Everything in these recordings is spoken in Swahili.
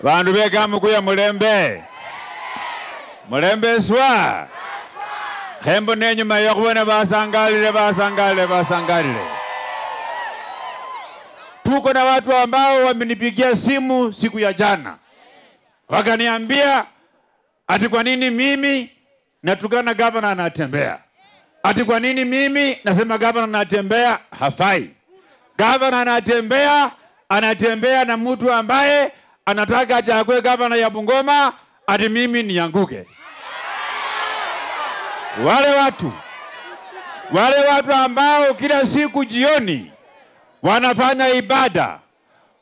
Bandu beka mukuya mulembe. Mulembe swa. Khembo nenyuma yokubona basangalile. Tuko na watu ambao wamenipigia simu siku ya jana. Wakaniambia ati kwa nini mimi natukana governor anatembea. Ati kwa nini mimi nasema governor anatembea hafai. Governor anatembea na mtu ambaye anataka achague governor ya Bungoma, ati mimi nianguke. Wale watu ambao kila siku jioni wanafanya ibada.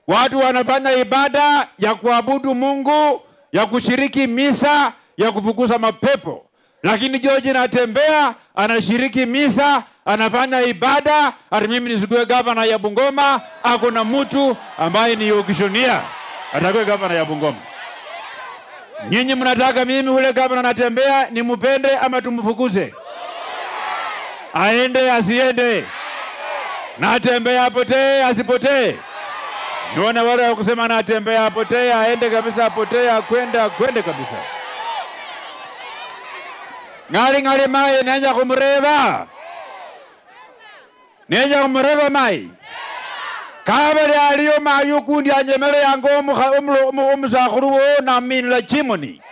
Watu wanafanya ibada ya kuabudu Mungu, ya kushiriki misa, ya kufukuza mapepo. Lakini George Natembeya anashiriki misa, anafanya ibada, ati mimi nisikue governor ya Bungoma, hakuna mtu ambaye ni ukishonia atakue governor ya Bungoma. Nyinyi mnataka mimi ule governor Natembeya nimupende ama tumfukuze? Aende asiende? Natembeya apotee asipotee? Niona wale wa kusema Natembeya apotee, aende kabisa, apotee, akwende kabisa. Ngali mai nenya kumureba. Nenya kumureba mai. Kabali aliyo mayu kundi anyemele yango umusakhulu na minla chimoni.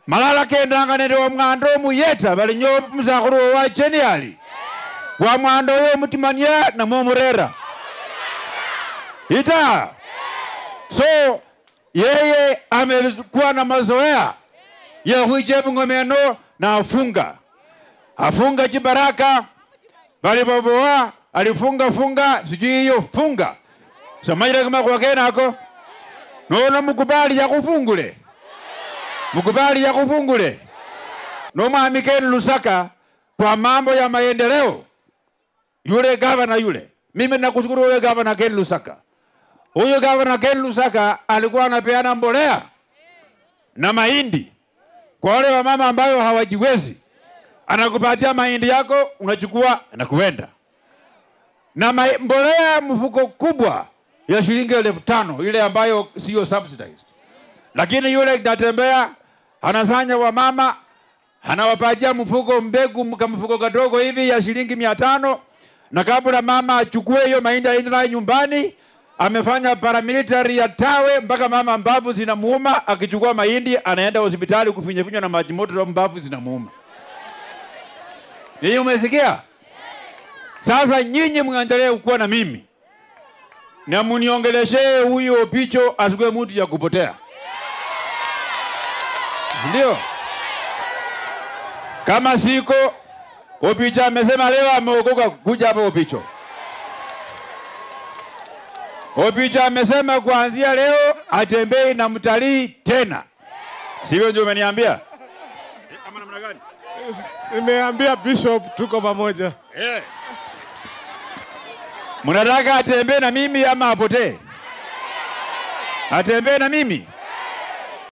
Malala kendanga nende wa mngando muyeta bali nyo musakhulu wa cheni ali. Wa mngando we mutimania na mumurera. Ita. So yeye amekuwa na mazoea ya huijebu ngomeno na afunga jibaraka bali baboa alifunga sijui hiyo funga samaira kama kwa kena hako nono mukubali ya kufungule no mami Ken Lusaka kwa mambo ya maendeleo yule governor yule. Mimi nakushukuru wewe governor Ken Lusaka. Huyo governor Ken Lusaka alikuwa anapeana mbolea na mahindi kwa wale wa mama ambao hawajiwezi. Anakupatia mahindi yako, unachukua na kuenda. Na mbolea mfuko kubwa ya shilingi 5,000 ile ambayo sio subsidized. Lakini yule Natembeya anasanya wa mama, anawapatia mfuko mbegu kama mfuko kadogo hivi ya shilingi 500, na kabla mama achukue hiyo mahindi aende nayo nyumbani, amefanya paramilitary ya tawe mpaka mama mbavu zinamuuma, akichukua mahindi anaenda hospitali kufinywa na maji moto, mbavu zinamuuma. Yeye umesikia? Sasa nyinyi mngaendelee kuwa na mimi. Na muniongeleshe huyo Opicho asikue mtu ya kupotea. Ndio. Kama siko Opicho amesema leo ameokoka kuja hapa Opicho. Opicho amesema kuanzia leo atembei na mtalii tena. Sivyo ndio umeniambia? Ama namna gani? Nimeambia Bishop tuko pamoja. Mnataka atembee na mimi ama apotee? Atembee na mimi?